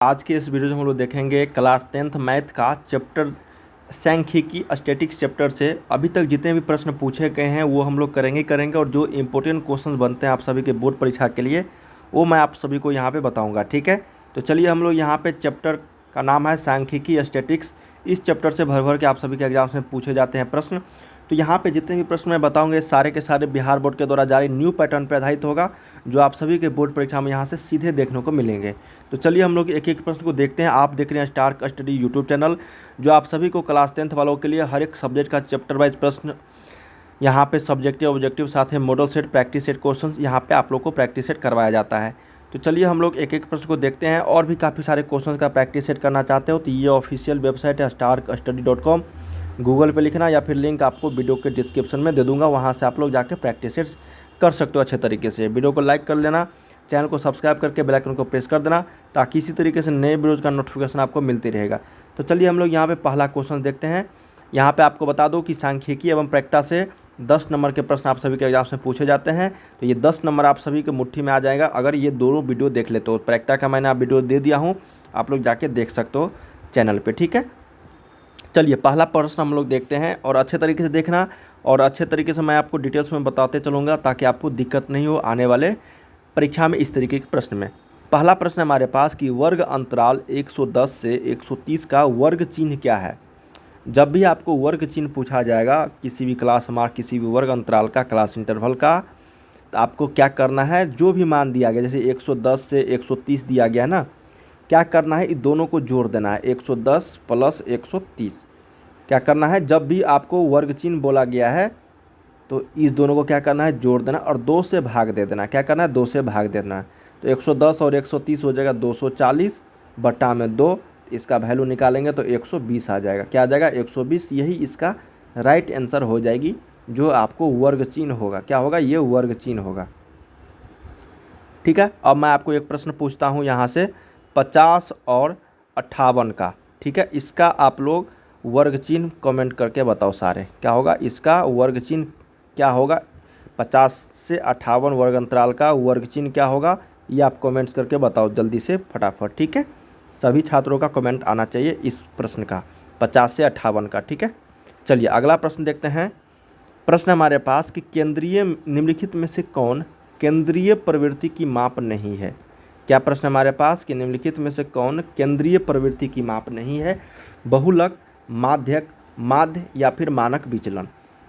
आज के इस वीडियो में हम लोग देखेंगे क्लास 10th मैथ का चैप्टर सांख्यिकी स्टैटिक्स चैप्टर से अभी तक जितने भी प्रश्न पूछे गए हैं वो हम लोग करेंगे और जो इम्पोर्टेंट क्वेश्चंस बनते हैं आप सभी के बोर्ड परीक्षा के लिए वो मैं आप सभी को यहाँ पे बताऊँगा। ठीक है, तो चलिए हम लोग यहाँ पे चैप्टर का नाम है सांख्यिकी स्टैटिक्स। इस चैप्टर से भर भर के आप सभी के एग्जाम्स में पूछे जाते हैं प्रश्न। तो यहाँ पे जितने भी प्रश्न मैं बताऊँगे सारे के सारे बिहार बोर्ड के द्वारा जारी न्यू पैटर्न पर आधारित होगा, जो आप सभी के बोर्ड परीक्षा में यहाँ से सीधे देखने को मिलेंगे। तो चलिए हम लोग एक एक प्रश्न को देखते हैं। आप देख रहे हैं स्टार स्टडी यूट्यूब चैनल, जो आप सभी को क्लास 10th वालों के लिए हर एक सब्जेक्ट का चैप्टर वाइज प्रश्न यहाँ पे सब्जेक्टिव ऑब्जेक्टिव साथ है model set practice set question यहाँ पे आप लोग को प्रैक्टिस सेट करवाया जाता है। तो चलिए हम लोग एक एक प्रश्न को देखते हैं। और भी काफ़ी सारे क्वेश्चन का प्रैक्टिस सेट करना चाहते हो तो ये ऑफिशियल वेबसाइट है starstudy.com, गूगल पे लिखना या फिर लिंक आपको वीडियो के डिस्क्रिप्शन में दे दूँगा, वहाँ से आप लोग जाके प्रैक्टिस सेट्स कर सकते हो अच्छे तरीके से। वीडियो को लाइक कर लेना, चैनल को सब्सक्राइब करके बेल आइकन को प्रेस कर देना ताकि इसी तरीके से नए वीडियोज़ का नोटिफिकेशन आपको मिलती रहेगा। तो चलिए हम लोग यहाँ पे पहला क्वेश्चन देखते हैं। यहाँ पे आपको बता दो कि सांख्यिकी एवं प्रैक्टिस से 10 नंबर के प्रश्न आप सभी के एग्जाम में पूछे जाते हैं। तो ये 10 नंबर आप सभी के मुट्ठी में आ जाएगा अगर ये दोनों वीडियो देख लेते हो। प्रैक्टिस का मैंने आप वीडियो दे दिया हूँ, आप लोग जाके देख सकते हो चैनल पर। ठीक है, चलिए पहला प्रश्न हम लोग देखते हैं और अच्छे तरीके से देखना और अच्छे तरीके से मैं आपको डिटेल्स में बताते चलूँगा ताकि आपको दिक्कत नहीं हो आने वाले परीक्षा में इस तरीके के प्रश्न में। पहला प्रश्न हमारे पास कि वर्ग अंतराल 110 से 130 का वर्ग चिन्ह क्या है। जब भी आपको वर्ग चिन्ह पूछा जाएगा किसी भी क्लास मार्क किसी भी वर्ग अंतराल का क्लास इंटरवल का, तो आपको क्या करना है, जो भी मान दिया गया जैसे 110 से 130 दिया गया है ना, क्या करना है, इन दोनों को जोड़ देना है 110 प्लस 130। क्या करना है, जब भी आपको वर्ग चिन्ह बोला गया है तो इस दोनों को क्या करना है, जोड़ देना और 2 से भाग दे देना। क्या करना है, 2 से भाग देना है। तो 110 और 130 हो जाएगा 240 बटा में 2, इसका वैल्यू निकालेंगे तो 120 आ जाएगा। क्या आ जाएगा, 120। यही इसका राइट आंसर हो जाएगी, जो आपको वर्ग चिन्ह होगा। क्या होगा, ये वर्ग चिन्ह होगा। ठीक है, अब मैं आपको एक प्रश्न पूछता हूँ यहाँ से 50 और 58 का। ठीक है, इसका आप लोग वर्ग चिन्ह कमेंट करके बताओ सारे, क्या होगा इसका वर्ग चिन्ह क्या होगा। 50 से 58 वर्ग अंतराल का वर्ग चिन्ह क्या होगा, ये आप कमेंट्स करके बताओ जल्दी से फटाफट। ठीक है, सभी छात्रों का कमेंट आना चाहिए इस प्रश्न का 50 से 58 का। ठीक है, चलिए अगला प्रश्न देखते हैं। प्रश्न हमारे पास कि केंद्रीय निम्नलिखित में से कौन केंद्रीय प्रवृत्ति की माप नहीं है। क्या प्रश्न हमारे पास कि निम्नलिखित में से कौन केंद्रीय प्रवृत्ति की माप नहीं है। बहुलक, माध्यक, माध्य या फिर मानक विचलन।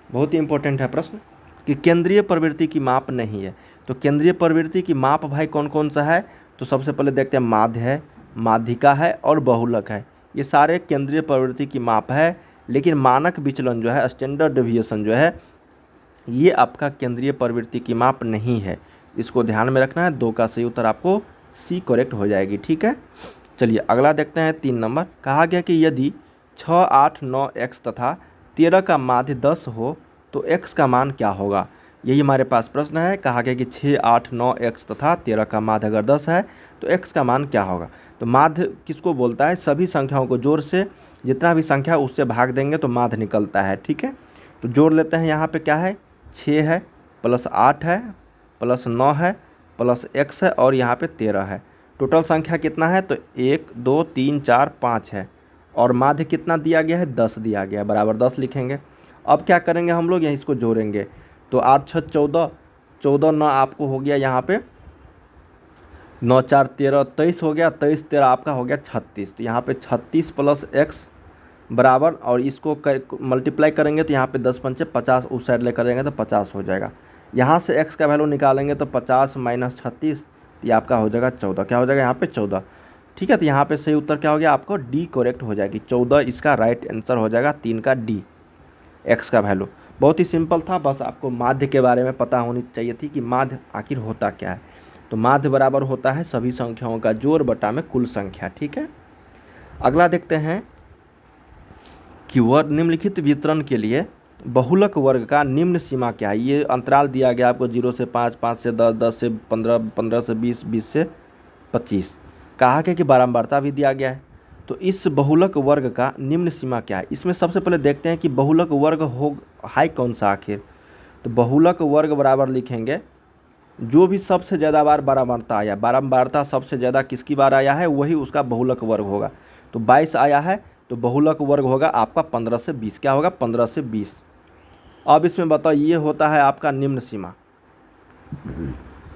बहुत ही इंपॉर्टेंट है प्रश्न कि केंद्रीय प्रवृत्ति की माप नहीं है। तो केंद्रीय प्रवृत्ति की माप भाई कौन कौन सा है, तो सबसे पहले देखते हैं माध्य है, माध्यिका है और बहुलक है। ये सारे केंद्रीय प्रवृत्ति की माप है, लेकिन मानक विचलन जो है स्टैंडर्ड डेविएशन जो है ये आपका केंद्रीय प्रवृत्ति की माप नहीं है। इसको ध्यान में रखना है। 2 का सही उत्तर आपको सी करेक्ट हो जाएगी। ठीक है, चलिए अगला देखते हैं 3 नंबर। कहा गया कि यदि 6, 8, 9 x तथा 13 का माध्य 10 हो तो x का मान क्या होगा। यही हमारे पास प्रश्न है। कहा गया कि 6, 8, 9 x तथा 13 का माध्य अगर 10 है तो x का मान क्या होगा। तो माध्य किसको बोलता है, सभी संख्याओं को जोड़ से जितना भी संख्या उससे भाग देंगे तो माध्य निकलता है। ठीक है, तो जोड़ लेते हैं। यहाँ पे क्या है, 6 है प्लस 8 है प्लस 9 है प्लस x है और यहाँ पे 13 है। टोटल संख्या कितना है, तो 1, 2, 3, 4, 5 है और माध्य कितना दिया गया है, 10 दिया गया है, बराबर 10 लिखेंगे। अब क्या करेंगे हम लोग, यहाँ इसको जोड़ेंगे तो 8, 6, 14, 14, 9 आपको हो गया यहाँ पे 9, 4, 13, 23 हो गया, 23, 13 आपका हो गया 36। तो यहाँ पे 36 प्लस x बराबर, और इसको मल्टीप्लाई करेंगे तो यहाँ पे 10 पंचे 50, उस साइड लेकर जाएंगे तो 50 हो जाएगा। यहाँ से x का वैल्यू निकालेंगे तो 50 माइनस 36, ये आपका हो जाएगा 14। क्या हो जाएगा यहाँ पे 14। ठीक है, तो यहाँ पे सही उत्तर क्या हो गया, आपको डी करेक्ट हो जाएगी। 14 इसका राइट आंसर हो जाएगा, 3 का डी x का वैल्यू। बहुत ही सिंपल था, बस आपको माध्य के बारे में पता होनी चाहिए थी कि माध्य आखिर होता क्या है। तो माध्य बराबर होता है सभी संख्याओं का जोड़ बटा में कुल संख्या। ठीक है, अगला देखते हैं कि वर्ग निम्नलिखित वितरण के लिए बहुलक वर्ग का निम्न सीमा क्या है। ये अंतराल दिया गया आपको 0 से 5, 5 से 10, 10 से 15, 15 से 20, 20 से 25। कहा कि बारंबारता भी दिया गया है। तो इस बहुलक वर्ग का निम्न सीमा क्या है। इसमें सबसे पहले देखते हैं कि बहुलक वर्ग हो हाई कौन सा आखिर। तो बहुलक वर्ग बराबर लिखेंगे जो भी सबसे ज़्यादा बार बारंबारता आया, बारंबारता सबसे ज़्यादा किसकी बार आया है वही उसका बहुलक वर्ग होगा। तो 22 आया है तो बहुलक वर्ग होगा आपका 15 से 20। क्या होगा? 15 से 20। अब इसमें बताओ, ये होता है आपका निम्न सीमा,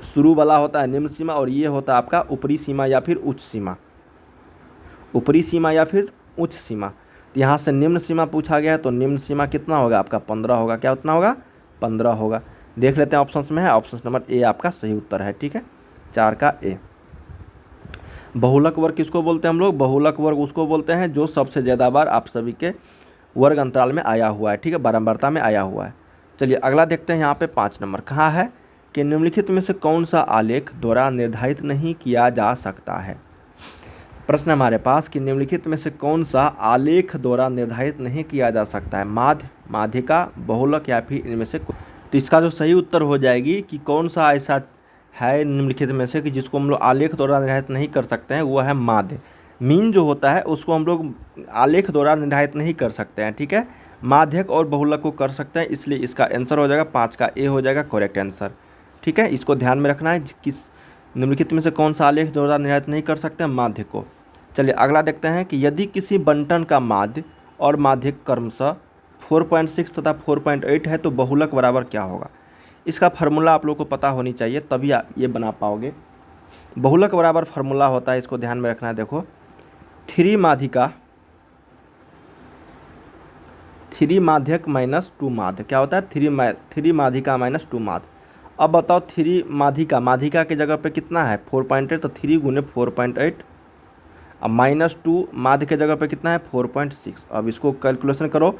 शुरू वाला होता है निम्न सीमा और ये होता है आपका ऊपरी सीमा या फिर उच्च सीमा, ऊपरी सीमा या फिर उच्च सीमा। तो यहाँ से निम्न सीमा पूछा गया है तो निम्न सीमा कितना होगा आपका? 15 होगा। क्या उतना होगा? 15 होगा। देख लेते हैं ऑप्शन में है, ऑप्शन नंबर ए आपका सही उत्तर है। ठीक है, 4 का ए। बहुलक वर्ग किसको बोलते हैं हम लोग? बहुलक वर्ग उसको बोलते हैं जो सबसे ज़्यादा बार आप सभी के वर्ग अंतराल में आया हुआ है। ठीक है, बारंबारता में आया हुआ है। चलिए अगला देखते हैं। यहाँ पे 5 नंबर कहाँ है कि निम्नलिखित में से कौन सा आलेख द्वारा निर्धारित नहीं किया जा सकता है। प्रश्न हमारे पास कि निम्नलिखित में से कौन सा आलेख द्वारा निर्धारित नहीं किया जा सकता है, माध्य, माध्यिका, बहुलक या फिर इनमें से कोई। तो इसका जो सही उत्तर हो जाएगी कि कौन सा ऐसा है निम्नलिखित में से कि जिसको हम लोग आलेख द्वारा निर्धारित नहीं कर सकते हैं, वो है माध्य। मीन जो होता है उसको हम लोग आलेख द्वारा निर्धारित नहीं कर सकते हैं। ठीक है, माध्यक और बहुलक को कर सकते हैं, इसलिए इसका आंसर हो जाएगा 5 का ए हो जाएगा करेक्ट आंसर। ठीक है, इसको ध्यान में रखना है, किस निम्नलिखित में से कौन सा आलेख द्वारा निर्धारित नहीं कर सकते हैं, माध्य को। चलिए अगला देखते हैं कि यदि किसी बंटन का माध्य और माध्यक क्रमशः 4.6 तथा 4.8 है तो बहुलक बराबर क्या होगा। इसका फार्मूला आप लोग को पता होनी चाहिए तभी आप ये बना पाओगे। बहुलक बराबर फार्मूला होता है, इसको ध्यान में रखना है। देखो 3 माध्यिका 3 माध्यक माइनस 2 माध्य। क्या होता है? 3 माध्यिका माइनस 2 माध्य। अब बताओ 3 माध्यिका, माध्यिका की जगह पे कितना है? 4.8, तो 3 गुने 4.8। अब माइनस 2 माध्य के जगह पे कितना है? 4.6। अब इसको कैलकुलेशन करो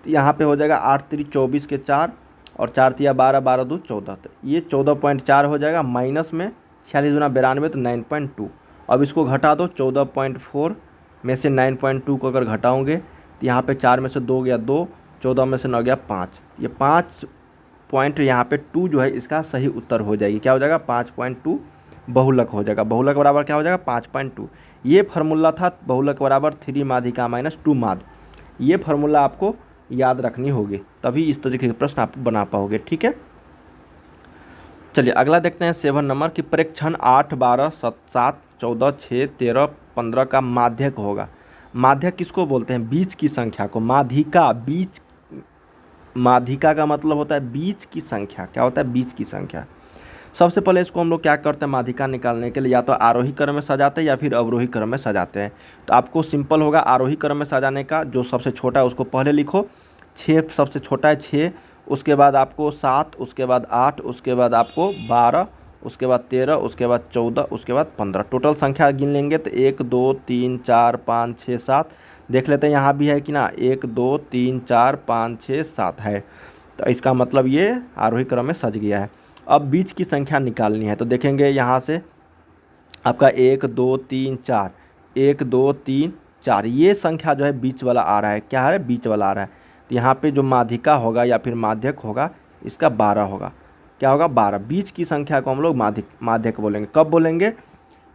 तो यहाँ पे हो जाएगा 8 3 24 के 4 और 4 तिया 12, 12 2 14। तो ये 14.4 हो जाएगा। माइनस में 46 गुना 92 तो 9.2। अब इसको घटा दो, 14.4 में से 9.2 को अगर घटाओगे तो यहाँ पे 4 में से 2 गया 2, 14 में से 9 गया 5। ये 5 पॉइंट यहाँ पे 2 जो है इसका सही उत्तर हो जाएगी। क्या हो जाएगा? 5.2 बहुलक हो जाएगा। बहुलक बराबर क्या हो जाएगा? 5.2। ये फार्मूला था बहुलक बराबर 3 माध्यिका माइनस 2 माध्य। ये फार्मूला आपको याद रखनी होगी, तभी इस तरीके के प्रश्न आप बना पाओगे। ठीक है, चलिए अगला देखते हैं 7 नंबर की परीक्षण 8 12 7 14 6 13 15 का माध्यक होगा। माध्यक किसको बोलते हैं? बीच की संख्या को। माध्यिका, बीच, माध्यिका का मतलब होता है बीच की संख्या। क्या होता है? बीच की संख्या। सबसे पहले इसको हम लोग क्या करते हैं माध्यिका निकालने के लिए, या तो आरोही क्रम में सजाते हैं या फिर अवरोही क्रम में सजाते हैं। तो आपको सिंपल होगा आरोही क्रम में सजाने का। जो सबसे छोटा है उसको पहले लिखो, 6 सबसे छोटा है 6, उसके बाद आपको 7, उसके बाद 8, उसके बाद आपको 12, उसके बाद 13, उसके बाद 14, उसके बाद 15। टोटल संख्या गिन लेंगे तो 1 2 3 4 5 6 7। देख लेते हैं यहाँ भी है कि ना, 1 2 3 4 5 6 7 है। तो इसका मतलब ये आरोही क्रम में सज गया है। अब बीच की संख्या निकालनी है तो देखेंगे यहाँ से आपका 1 2 3 4, 1 2 3 4, ये संख्या जो है बीच वाला आ रहा है। क्या है? बीच वाला आ रहा है। तो यहाँ पे जो माध्यिका होगा या फिर माध्यक होगा इसका 12 होगा। क्या होगा? 12। बीच की संख्या को हम लोग माध्यक बोलेंगे। कब बोलेंगे?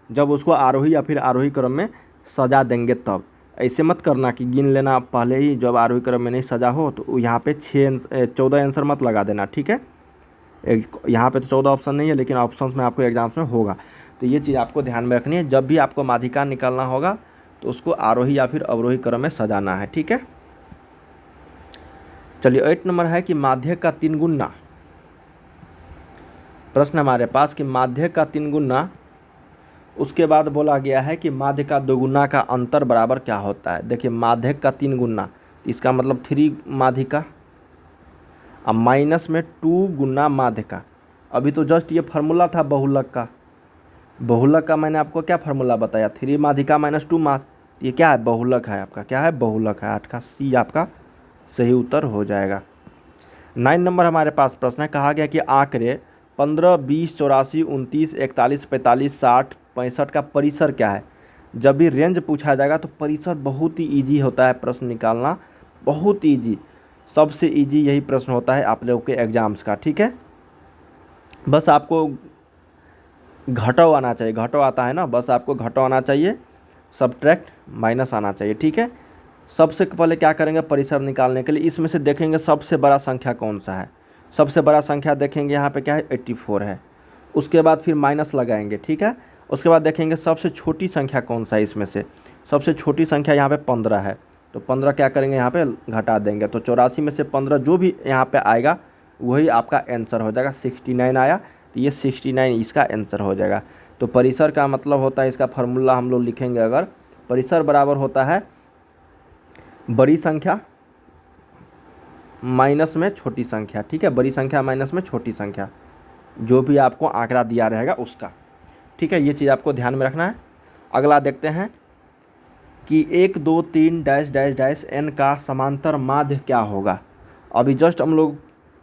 जब उसको आरोही या फिर आरोही क्रम में सजा देंगे तब। ऐसे मत करना कि गिन लेना पहले ही, जब आरोही क्रम में नहीं सजा हो तो यहाँ पे 14 आंसर मत लगा देना। ठीक है, यहाँ पे तो 14 ऑप्शन नहीं है लेकिन ऑप्शंस में आपको एग्जाम्स में होगा। तो ये चीज़ आपको ध्यान में रखनी है, जब भी आपको माध्यिका निकालना होगा तो उसको आरोही या फिर अवरोही क्रम में सजाना है। ठीक है, चलिए 8 नंबर है कि माध्यक का 3 गुना। प्रश्न हमारे पास कि माध्यक का 3 गुना, उसके बाद बोला गया है कि माध्य का 2 गुना का अंतर बराबर क्या होता है। देखिए माध्यक का 3 गुना, इसका मतलब 3 माध्यिका, अब माइनस में 2 गुना माध्यिका। अभी तो जस्ट ये फार्मूला था बहुलक का। बहुलक का मैंने आपको क्या फार्मूला बताया? 3 माध्यिका माइनस 2 माध्य। ये क्या है? बहुलक है आपका। क्या है? बहुलक है। 8 का सी आपका सही उत्तर हो जाएगा। 9 नंबर हमारे पास प्रश्न है, कहा गया कि आंकड़े 15 20 84 29 41 45 60 65 का परिसर क्या है। जब भी रेंज पूछा जाएगा तो परिसर बहुत ही ईजी होता है प्रश्न निकालना, बहुत ईजी, सबसे ईजी यही प्रश्न होता है आप लोगों के एग्जाम्स का। ठीक है, बस आपको घटाव आना चाहिए। घटाव आता है ना, बस आपको घटाव आना चाहिए, सब्ट्रैक्ट माइनस आना चाहिए। ठीक है, सबसे पहले क्या करेंगे परिसर निकालने के लिए, इसमें से देखेंगे सबसे बड़ा संख्या कौन सा है। सबसे बड़ा संख्या देखेंगे यहाँ पे क्या है? 84 है। उसके बाद फिर माइनस लगाएंगे, ठीक है। उसके बाद देखेंगे सबसे छोटी संख्या कौन सा है इसमें से। सबसे छोटी संख्या यहाँ पे 15 है, तो 15 क्या करेंगे यहाँ पे घटा देंगे, तो 84 में से 15 जो भी यहाँ पे आएगा वही आपका आंसर हो जाएगा। 69 आया तो ये 69 इसका आंसर हो जाएगा। तो परिसर का मतलब होता है, इसका फार्मूला हम लोग लिखेंगे, अगर परिसर बराबर होता है बड़ी संख्या माइनस में छोटी संख्या, ठीक है, बड़ी संख्या माइनस में छोटी संख्या, जो भी आपको आंकड़ा दिया रहेगा उसका, ठीक है। ये चीज़ आपको ध्यान में रखना है। अगला देखते हैं कि 1 2 3 डैश डैश डैश n का समांतर माध्य क्या होगा। अभी जस्ट हम लोग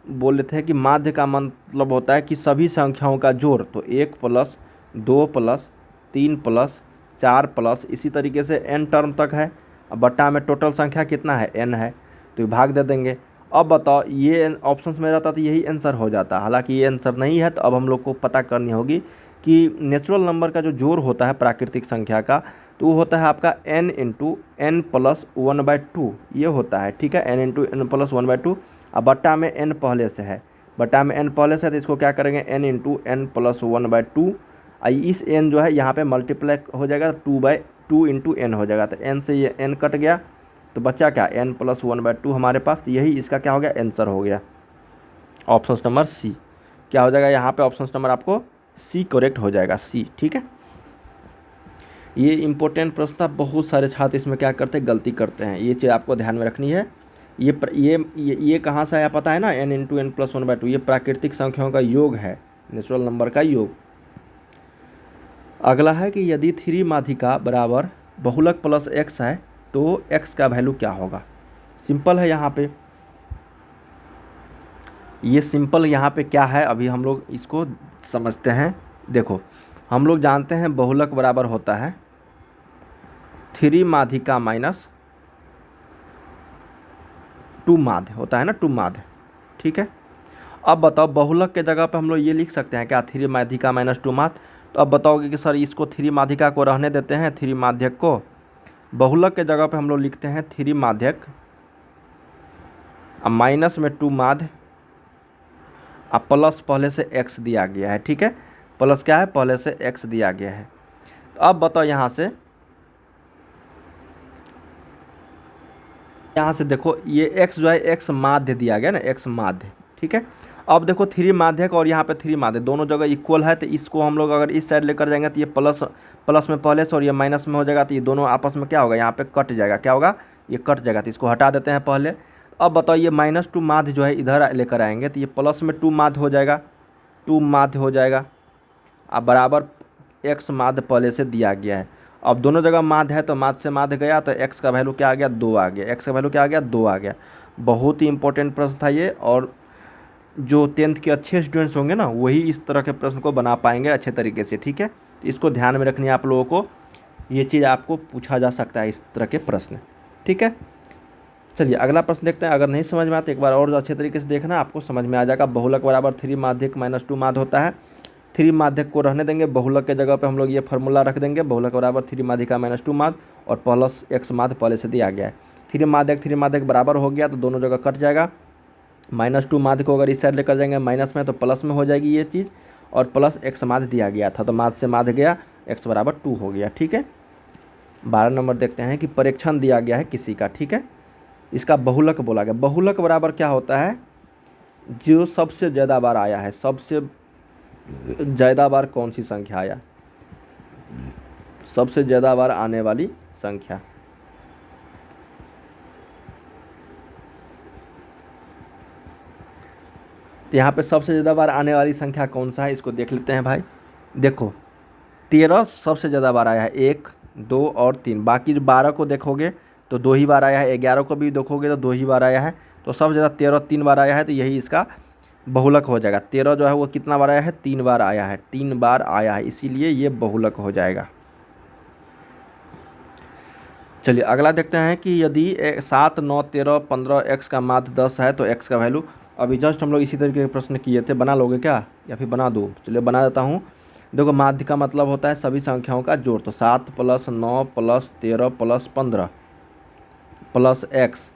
बोल रहे थे कि माध्य का मतलब होता है कि सभी संख्याओं का जोड़, तो 1 प्लस 2 प्लस 3 प्लस 4 प्लस इसी तरीके से n टर्म तक है। अब बट्टा में टोटल संख्या कितना है, n है, तो भाग दे देंगे। अब बताओ ये ऑप्शंस में रहता तो यही आंसर हो जाता, हालांकि ये आंसर नहीं है। तो अब हम लोग को पता करनी होगी कि नेचुरल नंबर का जो जोड़ होता है प्राकृतिक संख्या का, तो वो होता है आपका n इंटू एन प्लस 1/2 ये होता है, ठीक है, n इंटू एन प्लस 1/2। अब बट्टा में n पहले से है, बट्टा में n पहले से है, तो इसको क्या करेंगे n इंटू एन प्लस 1/2। इस n जो है यहाँ पे मल्टीप्लाई हो जाएगा, 2/2 इंटू n हो जाएगा, तो n से ये n कट गया, तो बच्चा क्या n प्लस 1/2 हमारे पास, तो यही इसका क्या हो गया आंसर हो गया। ऑप्शन नंबर सी क्या हो जाएगा यहाँ पे, ऑप्शन नंबर आपको सी करेक्ट हो जाएगा, सी, ठीक है। ये इंपॉर्टेंट प्रश्न था, बहुत सारे छात्र इसमें क्या करते हैं गलती करते हैं, ये चीज़ आपको ध्यान में रखनी है। ये कहाँ से आया पता है ना, n इंटू एन प्लस 1/2 ये प्राकृतिक संख्याओं का योग है, नेचुरल नंबर का योग। अगला है कि यदि 3 माध्यिका बराबर बहुलक प्लस x है तो x का वैल्यू क्या होगा। सिंपल है यहाँ पे, ये सिंपल यहाँ पे क्या है अभी हम लोग इसको समझते हैं। देखो हम लोग जानते हैं बहुलक बराबर होता है 3 माध्यिका माइनस 2 माध्य होता है ना, 2 माध्य, ठीक है। अब बताओ बहुलक के जगह पे हम लोग ये लिख सकते हैं क्या 3 माध्यिका माइनस 2 माध्य। तो अब बताओगे कि सर इसको 3 माध्यिका को रहने देते हैं, 3 माध्यक को, बहुलक के जगह पे हम लोग लिखते हैं 3 माध्यक, अब माइनस में 2 माध्य, अब प्लस पहले से x दिया गया है, ठीक है, प्लस क्या है पहले से x दिया गया है। तो अब बताओ यहाँ से देखो ये x जो है x माध्य दिया गया ना, x माध्य, ठीक है। अब देखो 3 माध्यक और यहाँ पे 3 माध्य दोनों जगह इक्वल है, तो इसको हम लोग अगर इस साइड लेकर जाएंगे तो ये प्लस में पहले से और ये माइनस में हो जाएगा, तो ये दोनों आपस में क्या होगा यहाँ पे कट जाएगा, क्या होगा ये कट जाएगा, तो इसको हटा देते हैं पहले। अब बताओ ये -2 माध्य जो है इधर लेकर आएंगे तो ये प्लस में 2 माध्य हो जाएगा, 2 माध्य हो जाएगा। अब बराबर x माध्य पहले से दिया गया है, अब दोनों जगह माध्य है तो माध्य से माध्य गया, तो x का वैल्यू क्या आ गया 2 आ गया, x का वैल्यू क्या आ गया 2 आ गया। बहुत ही इंपॉर्टेंट प्रश्न था ये, और जो 10th के अच्छे स्टूडेंट्स होंगे ना वही इस तरह के प्रश्न को बना पाएंगे अच्छे तरीके से, ठीक है। तो इसको ध्यान में रखनी है आप लोगों को, ये चीज़ आपको पूछा जा सकता है इस तरह के प्रश्न, ठीक है। चलिए अगला प्रश्न देखते हैं, अगर नहीं समझ में आता एक बार और अच्छे तरीके से देखना, आपको समझ में आ जाएगा। बहुलक बराबर 3 माध्यक माइनस 2 माध्य होता है, 3 माध्यक को रहने देंगे, बहुलक के जगह पे हम लोग ये फार्मूला रख देंगे, बहुलक बराबर 3 माध्यिका माइनस 2 माध्य और प्लस x माध्य पहले से दिया गया है। 3 माध्यक बराबर हो गया तो दोनों जगह कट जाएगा, -2 माध्य को अगर इस साइड लेकर जाएंगे माइनस में तो प्लस में हो जाएगी ये चीज़, और प्लस x माध्य दिया गया था तो माध्य से माध्य गया, x बराबर 2 हो गया, ठीक है। 12 नंबर देखते हैं कि परीक्षण दिया गया है किसी का, ठीक है, इसका बहुलक बोला गया। बहुलक बराबर क्या होता है, जो सबसे ज़्यादा बार आया है, सबसे ज़्यादा बार कौन सी संख्या आया, सबसे ज़्यादा बार आने वाली संख्या। तो यहाँ पे सबसे ज़्यादा बार आने वाली संख्या कौन सा है, इसको देख लेते हैं भाई। देखो 13 सबसे ज़्यादा बार आया है, 1 2 और 3, बाकी जो 12 को देखोगे तो 2 ही बार आया है, 11 को भी देखोगे तो 2 ही बार आया है, तो सबसे ज़्यादा 13 3 बार आया है, तो यही इसका बहुलक हो जाएगा। 13 जो है वो कितना बार आया है, 3 बार आया है, 3 बार आया है, इसीलिए ये बहुलक हो जाएगा। चलिए अगला देखते हैं कि यदि 7 9 13 15 x का माध्य 10 है तो x का वैल्यू, अभी जस्ट हम लोग इसी तरीके के प्रश्न किए थे, बना लोगे क्या या फिर बना दो, चलिए बना देता हूँ। देखो माध्य का मतलब होता है सभी संख्याओं का जोड़, तो 7 + 9 + 13 + 15 प्लस x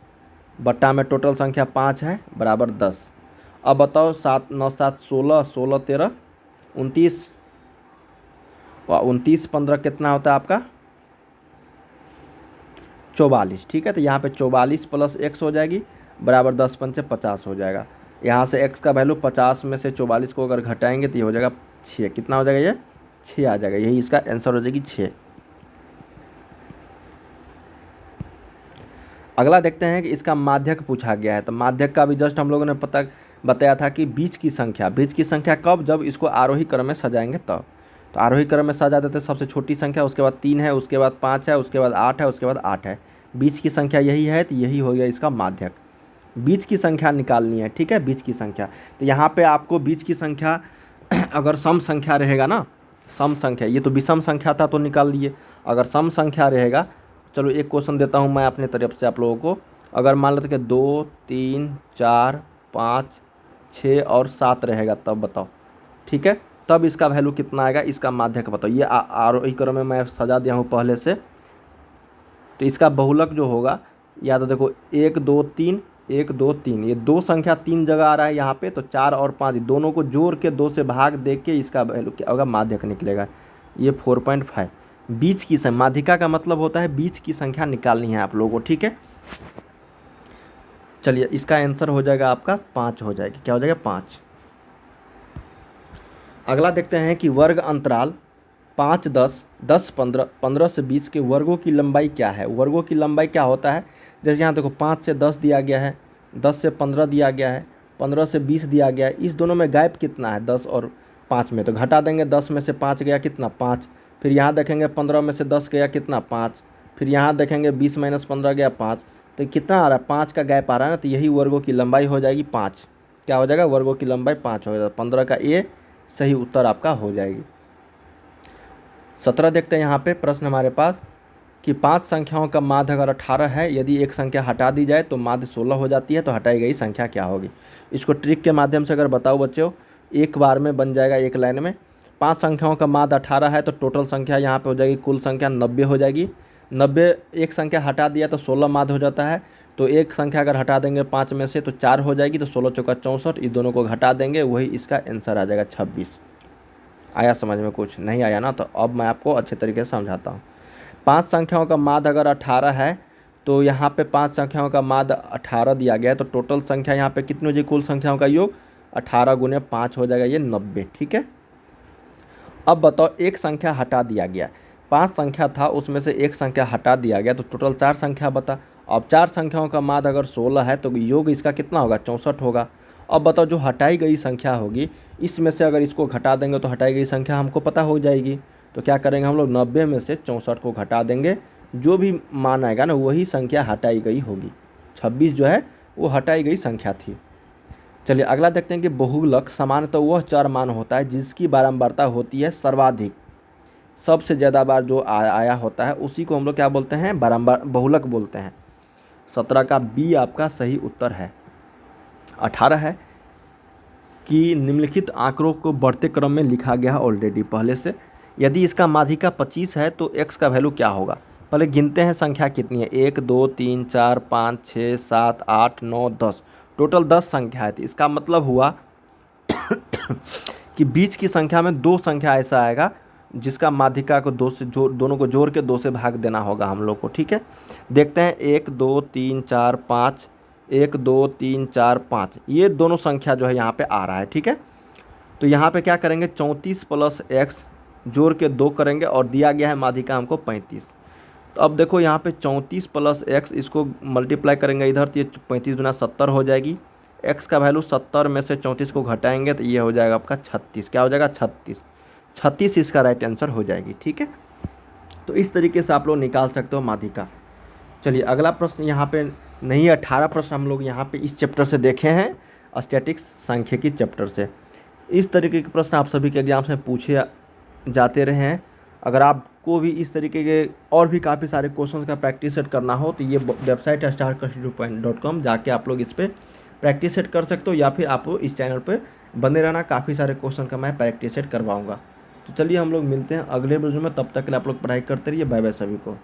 बट्टा में टोटल संख्या 5 है बराबर 10। अब बताओ 7 9 7 16 16 13 29 29 15 कितना होता है आपका 44, ठीक है। तो यहाँ पे 44 प्लस x हो जाएगी बराबर 10 पंचे 50 हो जाएगा। यहाँ से x का वैल्यू 50 में से 44 को अगर घटाएंगे तो ये हो जाएगा 6। कितना हो जाएगा ये 6 आ जाएगा, यही इसका आंसर हो जाएगी 6। अगला देखते हैं कि इसका माध्यक पूछा गया है। तो माध्यक का भी जस्ट हम लोगों ने बताया था कि बीच की संख्या कब, जब इसको आरोही क्रम में सजाएंगे तब। तो आरोही क्रम में सजा देते सबसे छोटी संख्या, उसके बाद 3 है, उसके बाद 5 है, उसके बाद 8 है, उसके बाद 8 है। बीच की संख्या यही है, तो यही हो गया इसका माध्यक। बीच की संख्या निकालनी है, ठीक है, बीच की संख्या। तो यहाँ पे आपको बीच की संख्या अगर सम संख्या रहेगा ना, सम संख्या, ये तो विषम संख्या था तो निकाल लिए। अगर सम संख्या रहेगा, चलो एक क्वेश्चन देता हूँ मैं अपने तरफ से आप लोगों को। अगर मान लेते कि 2 3 4 5 6 और 7 रहेगा तब बताओ, ठीक है, तब इसका वैल्यू कितना आएगा, इसका माध्यक बताओ। ये आरोही क्रम में मैं सजा दिया हूँ पहले से। तो इसका बहुलक जो होगा, या तो देखो 1 2 3 1 2 3, ये दो संख्या 3 जगह आ रहा है यहाँ पे, तो 4 और 5 दोनों को जोड़ के 2 से भाग दे के इसका वैल्यू क्या होगा, माध्यक निकलेगा। ये 4.5। बीच की संख्या, माध्यिका का मतलब होता है बीच की संख्या निकालनी है आप लोगों को, ठीक है। चलिए इसका आंसर हो जाएगा आपका 5 हो जाएगी। क्या हो जाएगा 5। अगला देखते हैं कि वर्ग अंतराल 5 10 10 15 15 से 20 के वर्गों की लंबाई क्या है। वर्गों की लंबाई क्या होता है, जैसे यहाँ देखो 5 से 10 दिया गया है, 10 से 15 दिया गया है, 15 से 20 दिया गया है। इस दोनों में गैप कितना है 10 और 5 में, तो घटा देंगे। 10 में से 5 गया कितना 5, फिर यहाँ देखेंगे 15 में से 10 गया कितना 5, फिर यहाँ देखेंगे 20 माइनस 15 गया 5, तो कितना आ रहा है 5 का गैप आ रहा है ना, तो यही वर्गों की लंबाई हो जाएगी 5। क्या हो जाएगा, वर्गों की लंबाई 5 हो जाएगा। 15 का ए सही उत्तर आपका हो जाएगी। 17 देखते हैं यहाँ पे प्रश्न हमारे पास कि 5 संख्याओं का माध्य अगर 18 है, यदि एक संख्या हटा दी जाए तो माध्य 16 हो जाती है, तो हटाई गई संख्या क्या होगी। इसको ट्रिक के माध्यम से अगर बताओ बच्चों, एक बार में बन जाएगा एक लाइन में। 5 संख्याओं का माध्य 18 है, तो टोटल संख्या यहाँ पे हो जाएगी, कुल संख्या 90 हो जाएगी। 90, एक संख्या हटा दिया तो 16 माध्य हो जाता है, तो एक संख्या अगर हटा देंगे 5 में से तो 4 हो जाएगी, तो 16 चौका 64, इस दोनों को घटा देंगे, वही इसका आंसर आ जाएगा 26। आया समझ में, कुछ नहीं आया ना, तो अब मैं आपको अच्छे तरीके से समझाता हूँ। 5 संख्याओं का माध्य अगर 18 है, तो यहाँ पे 5 संख्याओं का माध्य 18 दिया गया है, तो टोटल संख्या यहाँ पे कितनी हो जाएगी, कुल संख्याओं का योग 18 गुने 5 हो जाएगा ये 90, ठीक है। अब बताओ एक संख्या हटा दिया गया, 5 संख्या था उसमें से एक संख्या हटा दिया गया, तो टोटल 4 संख्या बता। अब 4 संख्याओं का माध्य अगर 16 है, तो योग इसका कितना होगा 64 होगा। अब बताओ जो हटाई गई संख्या होगी, इसमें से अगर इसको घटा देंगे तो हटाई गई संख्या हमको पता हो जाएगी। तो क्या करेंगे हम लोग, 90 में से 64 को घटा देंगे, जो भी मान आएगा ना वही संख्या हटाई गई होगी। 26 जो है वो हटाई गई संख्या थी। चलिए अगला देखते हैं कि बहुलक सामान्यतः वह चर मान होता है जिसकी बारंबारता होती है सर्वाधिक। सबसे ज़्यादा बार जो आया होता है उसी को हम लोग क्या बोलते हैं, बारंबार बहुलक बोलते हैं। 17 का बी आपका सही उत्तर है। 18 है कि निम्नलिखित आंकड़ों को बढ़ते क्रम में लिखा गया है ऑलरेडी पहले से। यदि इसका माध्यिका 25 है तो x का वैल्यू क्या होगा। पहले गिनते हैं संख्या कितनी है, 1 2 3 4 5 6 7 8 9 10, टोटल 10 संख्या है। तो इसका मतलब हुआ कि बीच की संख्या में 2 संख्या ऐसा आएगा जिसका माध्यिका को 2 से दोनों को जोड़ के 2 से भाग देना होगा हम लोग को, ठीक है। देखते हैं 1 2 3 4 5, 1 2 3 4 5, ये दोनों संख्या जो है यहाँ पे आ रहा है, ठीक है। तो यहाँ पे क्या करेंगे, 34 प्लस x जोड़ के 2 करेंगे, और दिया गया है माध्यिका हमको 35। तो अब देखो यहाँ पे 34 प्लस x, इसको मल्टीप्लाई करेंगे इधर, तो ये 35 गुना 70 हो जाएगी। x का वैल्यू 70 में से 34 को घटाएंगे तो ये हो जाएगा आपका 36। क्या हो जाएगा 36 इसका राइट आंसर हो जाएगी, ठीक है। तो इस तरीके से आप लोग निकाल सकते हो माध्यिका। चलिए अगला प्रश्न यहाँ पे नहीं, 18 प्रश्न हम लोग यहाँ पे इस चैप्टर से देखे हैं, स्टैटिक्स सांख्यिकी चैप्टर से। इस तरीके के प्रश्न आप सभी के एग्जाम्स में पूछे जाते रहे हैं। अगर आपको भी इस तरीके के और भी काफ़ी सारे क्वेश्चंस का प्रैक्टिस सेट करना हो तो ये वेबसाइट है startcustody.com, जाके आप लोग इस पर प्रैक्टिस सेट कर सकते हो, या फिर आप इस चैनल पर बने रहना, काफ़ी सारे क्वेश्चन का मैं प्रैक्टिस सेट करवाऊँगा। तो चलिए हम लोग मिलते हैं अगले वीडियो में, तब तक के लिए आप लोग पढ़ाई करते रहिए। बाय बाय सभी को।